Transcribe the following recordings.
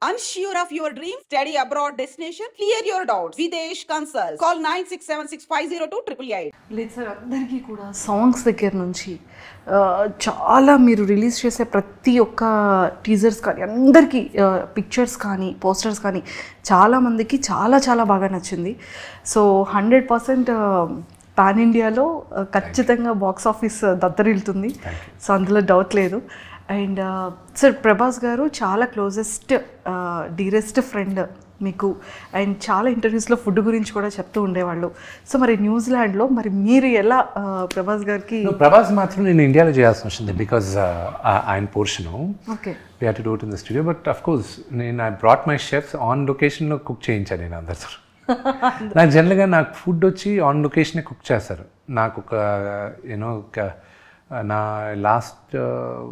Unsure of your dream? Study abroad destination? Clear your doubts. Videsh Consult. Call 9676502888. లేదు sir, అందరికీ కూడా songs దగ్గర నుంచి చాలా మీరు రిలీజ్ చేసే ప్రతి ఒక్క టీజర్స్ కానీ అందరికీ పిక్చర్స్ కానీ పోస్టర్స్ కానీ చాలామందికి చాలా చాలా బాగా నచ్చింది. సో 100% పాన్ ఇండియాలో ఖచ్చితంగా బాక్స్ ఆఫీస్ దత్తరిల్లుతుంది. సో అందులో డౌట్ లేదు. అండ్ సార్, ప్రభాస్ గారు చాలా క్లోజెస్ట్ డీరెస్ట్ ఫ్రెండ్ మీకు, అండ్ చాలా ఇంటర్వ్యూస్లో ఫుడ్ గురించి కూడా చెప్తూ ఉండేవాళ్ళు. సో మరి న్యూజిలాండ్లో మరి మీరు ఎలా ప్రభాస్ గారికి? ప్రభాస్ మాత్రం నేను ఇండియాలో చేయాల్సి వచ్చింది బికాజ్ ఆయన portion okay we have to do it in the studio. But of course నేను I brought my chefs on లొకేషన్లో కుక్ చేయించాను నేను అందరితో. నాకు జనరల్గా నాకు ఫుడ్ వచ్చి ఆన్ లొకేషనే కుక్ చేస్తారు. నాకు ఒక యూనో నా లాస్ట్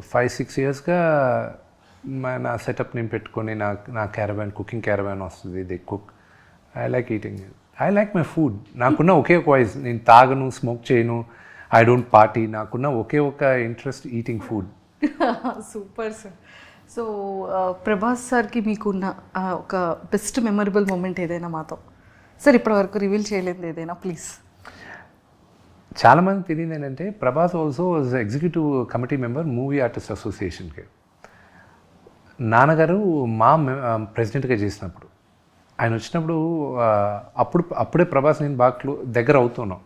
5-6 ఇయర్స్గా నా సెటప్ నేను పెట్టుకొని నా క్యారవాన్ కుకింగ్ క్యారవాన్ వస్తుంది. They cook. I like eating. I like my food. నాకున్న ఒకే ఒక వాయిస్, నేను తాగను, స్మోక్ చేయను, ఐ డోంట్ పార్టీ. నాకున్న ఒకే ఒక interest eating food. Super sir. So Prabhas సార్కి మీకున్న ఒక బెస్ట్ మెమరబుల్ మూమెంట్ ఏదైనా మాతో సార్ ఇప్పటివరకు రివీల్ చేయలేదు ఏదైనా ప్లీజ్? చాలామంది తెలియదు ఏంటంటే Prabhas also was executive committee member movie artist అసోసియేషన్కి. నాన్నగారు మా ప్రెసిడెంట్గా చేసినప్పుడు ఆయన వచ్చినప్పుడు అప్పుడే ప్రభాస్ నేను బాగా దగ్గర అవుతున్నాం.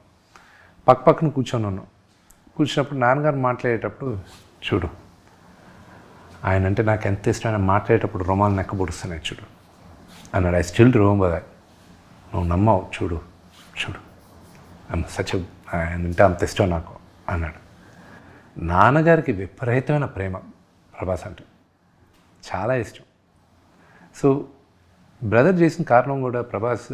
పక్కన కూర్చొని ఉన్నాం. కూర్చున్నప్పుడు నాన్నగారు మాట్లాడేటప్పుడు, చూడు ఆయన అంటే నాకు ఎంత ఇష్టమైన, మాట్లాడేటప్పుడు రోమాలు నెక్క పొడుస్తున్నాయి చూడు అన్నాడు. I still remember that. నువ్వు నమ్మవు, చూడు చూడు ఆయన అంటే అంత ఇష్టం నాకు అన్నాడు. నాన్నగారికి విపరీతమైన ప్రేమ ప్రభాస్ అంటే, చాలా ఇష్టం. సో బ్రదర్ చేసిన కారణం కూడా, ప్రభాస్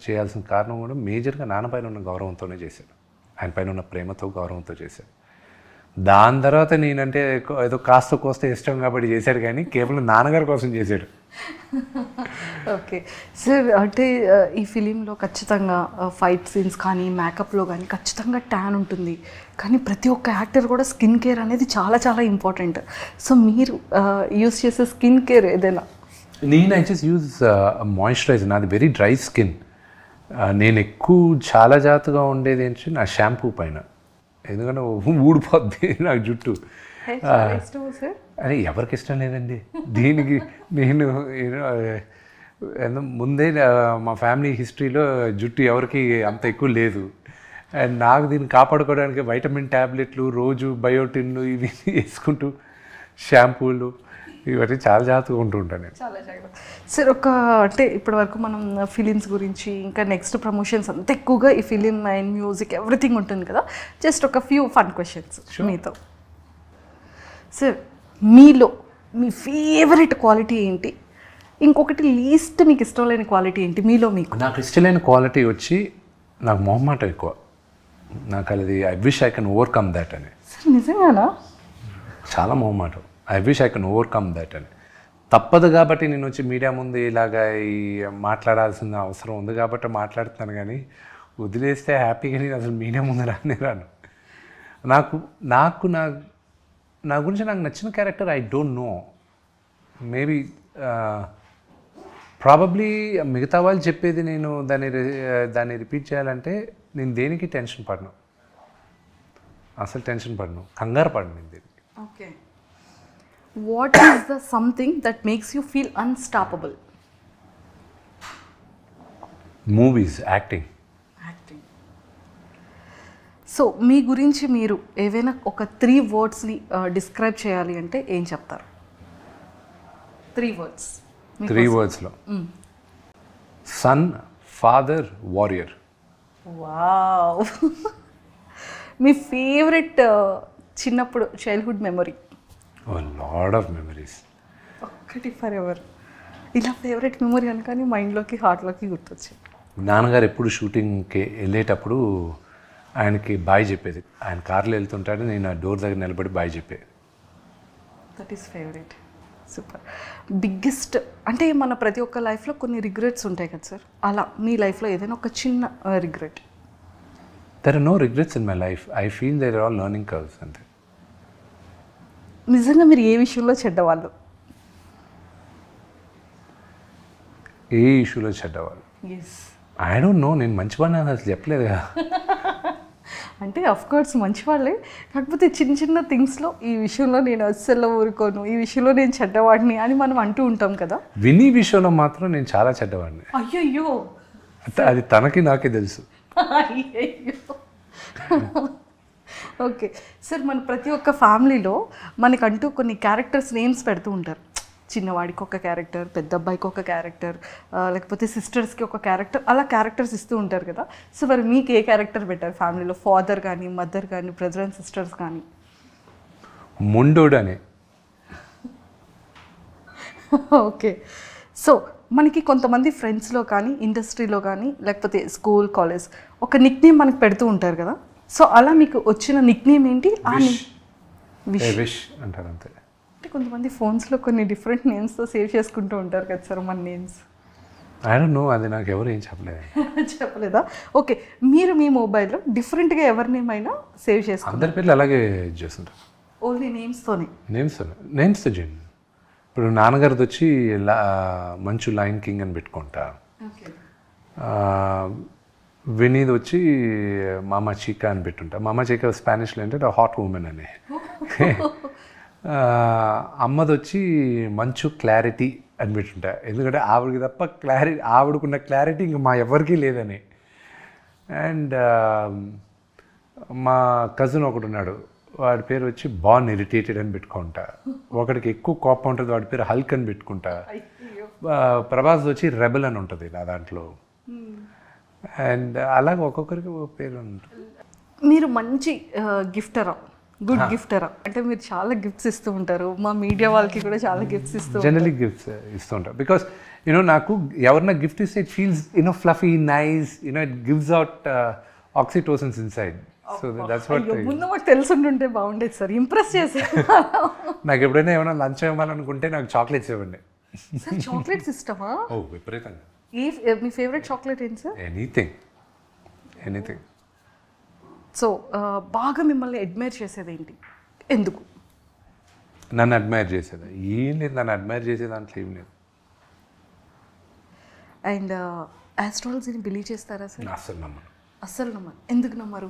చేయాల్సిన కారణం కూడా మేజర్గా నాన్న పైన ఉన్న గౌరవంతోనే చేశాడు. ఆయన పైన ఉన్న ప్రేమతో, గౌరవంతో చేశాడు. దాని తర్వాత నేనంటే ఏదో కాస్త కోస్త ఇష్టం కాబట్టి చేశాడు, కానీ కేవలం నాన్నగారి కోసం చేశాడు. ఓకే సార్, అంటే ఈ ఫిలింలో ఖచ్చితంగా ఫైట్ సీన్స్ కానీ మేకప్లో కానీ ఖచ్చితంగా ట్యాన్ ఉంటుంది, కానీ ప్రతి ఒక్క యాక్టర్ కూడా స్కిన్ కేర్ అనేది చాలా చాలా ఇంపార్టెంట్. సో మీరు యూస్ చేసే స్కిన్ కేర్ ఏదైనా? నేను ఐ జస్ట్ యూజ్ మాయిశ్చరైజర్. నాది వెరీ డ్రై స్కిన్. నేను ఎక్కువ చాలా జాగ్రత్తగా ఉండేది ఏంటంటే నా షాంపూ పైన, ఎందుకంటే ఊడిపోద్ది నాకు జుట్టు. అరే ఎవరికి ఇష్టం లేదండి దీనికి. నేను ముందే మా ఫ్యామిలీ హిస్టరీలో జుట్టు ఎవరికి అంత ఎక్కువ లేదు. అండ్ నాకు దీన్ని కాపాడుకోవడానికి వైటమిన్ ట్యాబ్లెట్లు, రోజు బయోటిన్ ఇవి వేసుకుంటూ, షాంపూలు ఇవన్నీ చాలా జాగ్రత్తగా ఉంటూ ఉంటాను నేను. చాలా జాగ్రత్త సార్. అంటే ఇప్పటి వరకు మనం ఫిలిమ్స్ గురించి, ఇంకా నెక్స్ట్ ప్రమోషన్స్ అంత ఎక్కువగా ఈ ఫిలిం అండ్ మ్యూజిక్ ఎవ్రీథింగ్ ఉంటుంది కదా. జస్ట్ ఒక ఫ్యూ ఫన్ క్వశ్చన్స్ మీతో సార్. మీలో మీ ఫేవరెట్ క్వాలిటీ ఏంటి? ఇంకొకటి లీస్ట్ మీకు ఇష్టం లేని క్వాలిటీ ఏంటి మీలో? మీకు నాకు ఇష్టం లేని క్వాలిటీ వచ్చి నాకు మొహమాటం ఎక్కువ. నాకు అది I wish I can overcome that అని. సార్ నిజంగానా? చాలా మొహమాటం. I wish I can overcome that అని. తప్పదు కాబట్టి నేను వచ్చి మీడియా ముందు ఇలాగా ఈ మాట్లాడాల్సిన అవసరం ఉంది కాబట్టి మాట్లాడుతున్నాను, కానీ వదిలేస్తే హ్యాపీగా నేను అసలు మీడియా ముందు రాను. నా గురించి నాకు నచ్చిన character I don't know. Maybe probably మిగతా వాళ్ళు చెప్పేది నేను దాన్ని రిపీట్ చేయాలంటే నేను దేనికి టెన్షన్ పడను, అసలు టెన్షన్ పడను, కంగారు పడను నేను దేనికి. Okay. What is the something that makes you feel unstoppable? Movies, acting. So మీ గురించి మీరు ఏవైనా ఒక 3 wordsని డిస్క్రైబ్ చేయాలి అంటే ఏం చెప్తారు? 3 words. 3 wordsలో సన్, ఫాదర్, వారియర్. వావ్. మీ ఫేవరెట్ చిన్నప్పుడు childhood memory? Lot of memories. ఒక్కటి ఫర్ ఎవర్ ఇలా ఫేవరెట్ మెమరీ అనగానే మైండ్లోకి, హార్ట్లోకి గుర్తొచ్చింది. నాన్నగారు ఎప్పుడు షూటింగ్కి వెళ్ళేటప్పుడు ఆయనకి బాయ్ చెప్పేది. ఆయన కార్లో వెళ్తుంటాడు, నేను ఆ డోర్ దగ్గర నిలబడి బాయ్ చెప్పేది. That is favourite. Super. Biggest అంటే మన ప్రతి ఒక్క లైఫ్లో కొన్ని రిగ్రెట్స్ ఉంటాయి కదా సార్, అలా మీ లైఫ్లో ఏదైనా ఒక చిన్న regret? There are no regrets in my life. I feel there are all learning curves అంతే. నిజంగా మీరు ఏ విషయంలో చెడ్డవాళ్ళు? ఏ ఇష్యూలో చెడ్డవాళ్ళు. ఎస్, ఐ డోంట్ నో, నేను మంచివాడిని అని అసలు చెప్పలేదు కదా. అంటే అఫ్ కోర్స్ మంచి వాళ్ళే, కాకపోతే చిన్న చిన్న థింగ్స్లో ఈ విషయంలో నేను అస్సలు ఊరుకోను, ఈ విషయంలో నేను చెడ్డవాడిని అని మనం అంటూ ఉంటాం కదా. విని విషయంలో మాత్రం నేను చాలా చెడ్డవాడిని. అయ్యయ్యో, అది తనకి నాకే తెలుసు. అయ్యయ్యో. ఓకే సార్, మన ప్రతి ఒక్క ఫ్యామిలీలో మనకంటూ కొన్ని క్యారెక్టర్స్ నేమ్స్ పెడుతూ ఉంటారు. చిన్నవాడికి ఒక క్యారెక్టర్, పెద్ద అబ్బాయికి ఒక క్యారెక్టర్, లేకపోతే సిస్టర్స్కి ఒక క్యారెక్టర్, అలా క్యారెక్టర్స్ ఇస్తూ ఉంటారు కదా. సో మరి మీకు ఏ క్యారెక్టర్ పెట్టారు ఫ్యామిలీలో? ఫాదర్ కానీ, మదర్ కానీ, బ్రదర్ అండ్ సిస్టర్స్ కానీ? ముండోడు అని. ఓకే, సో మనకి కొంతమంది ఫ్రెండ్స్లో కానీ, ఇండస్ట్రీలో కానీ, లేకపోతే స్కూల్, కాలేజ్ ఒక నిక్ నేమ్ మనకు పెడుతూ ఉంటారు కదా. సో అలా మీకు వచ్చిన నిక్ నేమ్ ఏంటి? విష్ అంటారు అంతే. అంటే కొంతమంది ఫోన్స్లో కొన్ని డిఫరెంట్ నేమ్స్తో సేవ్ చేసుకుంటూ ఉంటారు కదా సార్ మన నేమ్స్. ఐ డోంట్ నో, అది నాకు ఎవరు ఏం చెప్పలేదు. చెప్పలేదా? ఓకే, మీరు మీ మొబైల్లో డిఫరెంట్గా ఎవరి నేమ్ అయినా సేవ్ చేసుకుంటారు? అందరి పేర్లు అలాగే చేస్తుంటారు. ఓన్లీ నేమ్స్తోనే? నేమ్స్తో చేయండి. ఇప్పుడు నాన్నగారిది వచ్చి మంచు లైన్ కింగ్ అని పెట్టుకుంటా. వినీది వచ్చి మామా చీకా అని పెట్టుంటా. మామా చీకా స్పానిష్లో ఏంటంటే హాట్ ఉమెన్ అని. అమ్మది వచ్చి మంచు క్లారిటీ అని పెట్టుంటా, ఎందుకంటే ఆవిడకి తప్ప ఆవిడకున్న క్లారిటీ ఇంక మా ఎవరికీ లేదని. అండ్ మా కజిన్ ఒకడు ఉన్నాడు, వాడి పేరు వచ్చి బాన్ ఇరిటేటెడ్ అని పెట్టుకుంటా. ఒకడికి ఎక్కువ కోపం ఉంటుంది, వాడి పేరు హల్క్ అని పెట్టుకుంటా. ప్రభాస్ వచ్చి రెబల్ అని ఉంటుంది నా దాంట్లో. అండ్ అలాగే ఒక్కొక్కరికి ఒక పేరు ఉంటుంది. మీరు మంచి గిఫ్టరా, గుడ్ గిఫ్టరా? అంటే మీరు చాలా గిఫ్ట్స్ ఇస్తూ ఉంటారు, మా మీడియా వాళ్ళకి కూడా చాలా గిఫ్ట్స్ ఇస్తూ ఉంటారు. జనరలీ గిఫ్ట్స్ ఇస్తూ ఉంటారు బికాస్ నాకు ఎవరన్నా గిఫ్ట్ ఇస్తే it feels fluffy, nice, it gives out oxytocins inside. So that's what. ముందు మాకు తెలుసుంటుంటే బాగుండేది సార్, ఇంప్రెస్ చేసే. నాకు ఎప్పుడైనా ఏమైనా లంచ్ ఇవ్వాలనుకుంటే నాకు చాక్లెట్స్ ఇవ్వండి. చాక్లెట్స్ ఇష్టమా? ఓ విపరీతంగా. మీ ఫేవరెట్ చాక్లెట్ ఏంటి సార్? ఎనీథింగ్. సో బాగా మిమ్మల్ని అడ్మైర్ చేసేది ఏంటి, ఎందుకు? నన్ను అడ్మైర్ చేసేది ఏం లేదు, నన్ను అడ్మైర్ చేసే దాంట్లో ఏం లేదు. అండ్ ఆస్ట్రాలజీని బిలీవ్ చేస్తారా సార్? అస్సలు నమ్మను. ఎందుకు నమ్మరు?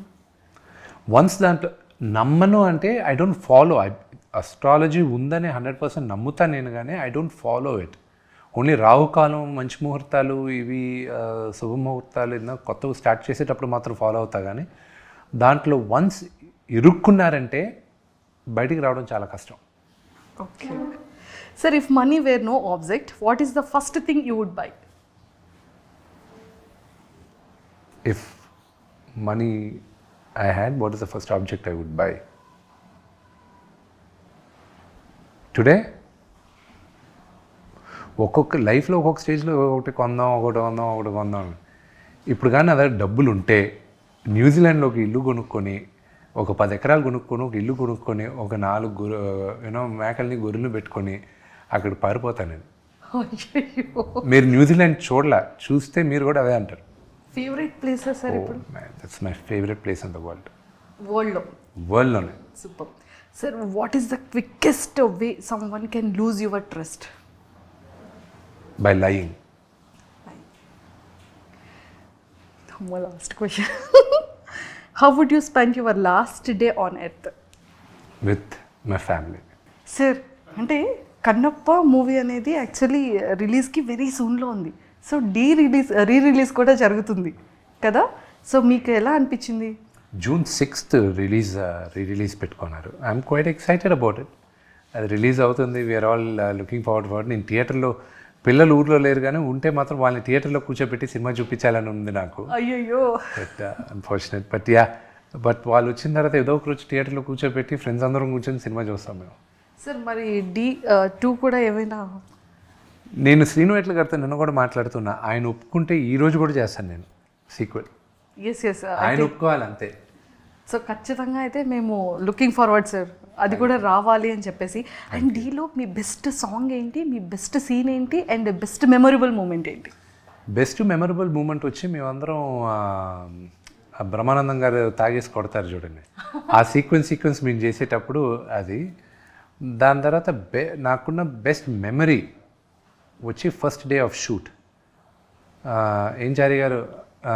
వన్స్ దాంట్లో నమ్మను అంటే ఐ డోంట్ ఫాలో. అస్ట్రాలజీ ఉందని 100% నమ్ముతా నేను, కానీ I don't follow it. Only రాహుకాలం, మంచి ముహూర్తాలు, ఇవి శుభముహూర్తాలు ఏదైనా కొత్తగా స్టార్ట్ చేసేటప్పుడు మాత్రం ఫాలో అవుతా, కానీ దాంట్లో వన్స్ ఇరుక్కున్నారంటే బయటికి రావడం చాలా కష్టం. Okay sir, if money were no object, what is the first thing you would buy? If money I had, what is the first object I would buy? Today, ఒక్కొక్క లైఫ్లో ఒక్కొక్క స్టేజ్లో ఒకటి కొందాం. ఇప్పుడు కానీ అదే డబ్బులు ఉంటే న్యూజిలాండ్లో ఒక ఇల్లు కొనుక్కొని, ఒక 10 ఎకరాలు కొనుక్కొని, ఒక ఇల్లు కొనుక్కొని, ఒక 4 మేకల్ని, గొర్రెలు పెట్టుకొని అక్కడ పారిపోతాను నేను. మీరు న్యూజిలాండ్ చూస్తే మీరు కూడా అదే అంటారు. ఫేవరెట్ ప్లేస్ సార్ ఇప్పుడు? That's my favourite place in the world. వరల్డ్లోనే. Super sir, what is the quickest way someone can lose your trust? By lying. Last question. How would you spend your last day on earth? With my family. Sir, అంటే Kannappa movie అనేది actually రిలీజ్కి very సూన్లో ఉంది. So re release కూడా జరుగుతుంది కదా. So మీకు ఎలా అనిపించింది? June 6th రిలీజ్ పెట్టుకున్నారు. I'm quite excited about it. అది రిలీజ్ అవుతుంది, వీఆర్ ఆల్ లుకింగ్ ఫార్వర్డ్. నేను థియేటర్లో, పిల్లలు ఊర్లో లేరు కానీ ఉంటే మాత్రం వాళ్ళని థియేటర్లో కూర్చోబెట్టి సినిమా చూపించాలని ఉంది నాకు. అయ్యో, బట్ అన్ఫార్చునేట్. బట్ వాళ్ళు వచ్చిన తర్వాత ఏదో ఒక రోజు థియేటర్లో కూర్చోబెట్టి ఫ్రెండ్స్ అందరం కూర్చొని సినిమా చూస్తాం మేము. సార్ మరి D2 కూడా ఏమైనా? నేను శ్రీను ఎట్ల గారితో నిన్న కూడా మాట్లాడుతున్నా, ఆయన ఒప్పుకుంటే ఈ రోజు కూడా చేస్తాను నేను సీక్వెల్. ఎస్ ఆయన ఒప్పుకోవాలి అంతే. సో ఖచ్చితంగా అయితే మేము లుకింగ్ ఫార్వర్డ్ సార్, అది కూడా రావాలి అని చెప్పేసి. అండ్ డీలో మీ బెస్ట్ సాంగ్ ఏంటి, మీ బెస్ట్ సీన్ ఏంటి, అండ్ బెస్ట్ మెమొరబుల్ మూమెంట్ ఏంటి? బెస్ట్ మెమొరబుల్ మూమెంట్ వచ్చి మేమందరం బ్రహ్మానందం గారు తాగేసి కొడతారు చూడండి, ఆ సీక్వెన్స్ మేము చేసేటప్పుడు అది. దాని తర్వాత నాకున్న బెస్ట్ మెమరీ వచ్చి ఫస్ట్ డే ఆఫ్ షూట్. ఏం చారి గారు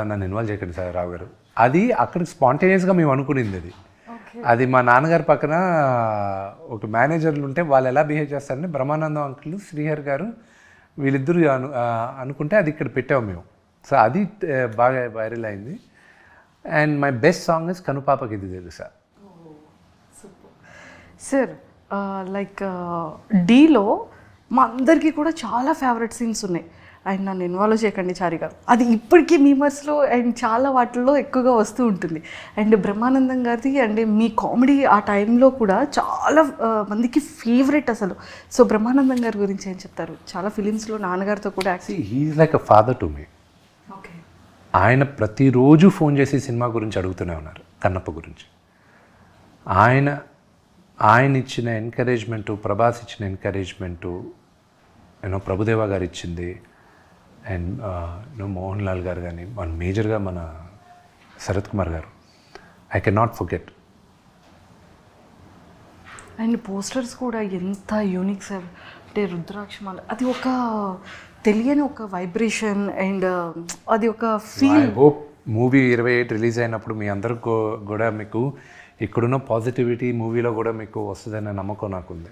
నన్ను ఇన్వాల్వ్ చేయకండి సార్ రావు గారు. అది అక్కడికి స్పాంటేనియస్గా మేము అనుకునింది అది. అది మా నాన్నగారి పక్కన ఒక మేనేజర్లు ఉంటే వాళ్ళు ఎలా బిహేవ్ చేస్తారంటే బ్రహ్మానందం అంకుల్, శ్రీహర్ గారు వీళ్ళిద్దరు అనుకుంటే అది ఇక్కడ పెట్టాము మేము. సో అది బాగా వైరల్ అయింది. And my best song is కనుపాపకి ఇది తెలుసా. సార్ లైక్ డీలో మా అందరికీ కూడా చాలా ఫేవరెట్ సీన్స్ ఉన్నాయి. అండ్ నన్ను ఇన్వాల్వ్ చేయకండి చారి గారు, అది ఇప్పటికీ మీమర్స్లో అండ్ చాలా వాటిల్లో ఎక్కువగా వస్తూ ఉంటుంది. అండ్ బ్రహ్మానందం గారిది అండ్ మీ కామెడీ ఆ టైంలో కూడా చాలా మందికి ఫేవరెట్ అసలు. సో బ్రహ్మానందం గారి గురించి ఏం చెప్తారు? చాలా ఫిలిమ్స్లో నాన్నగారితో కూడా actually he is like a father to me. Okay. ఆయన ప్రతిరోజు ఫోన్ చేసి సినిమా గురించి అడుగుతూనే ఉన్నారు, కన్నప్ప గురించి. ఆయన ఇచ్చిన ఎంకరేజ్మెంటు, ప్రభాస్ ఇచ్చిన ఎంకరేజ్మెంటు, ప్రభుదేవా గారు ఇచ్చింది, అండ్ మోహన్ లాల్ గారు కానీ, మన మేజర్గా మన శరత్ కుమార్ గారు, I can not forget. And posters కూడా ఎంత యూనిక్ సార్. అంటే రుద్రాక్షమాల అది ఒక తెలియని ఒక వైబ్రేషన్ అండ్ అది ఒక feel. I hope movie 28 release అయినప్పుడు మీ అందరికి కూడా మీకు ఇక్కడున్న పాజిటివిటీ మూవీలో కూడా మీకు వస్తుందనే నమ్మకం నాకుంది.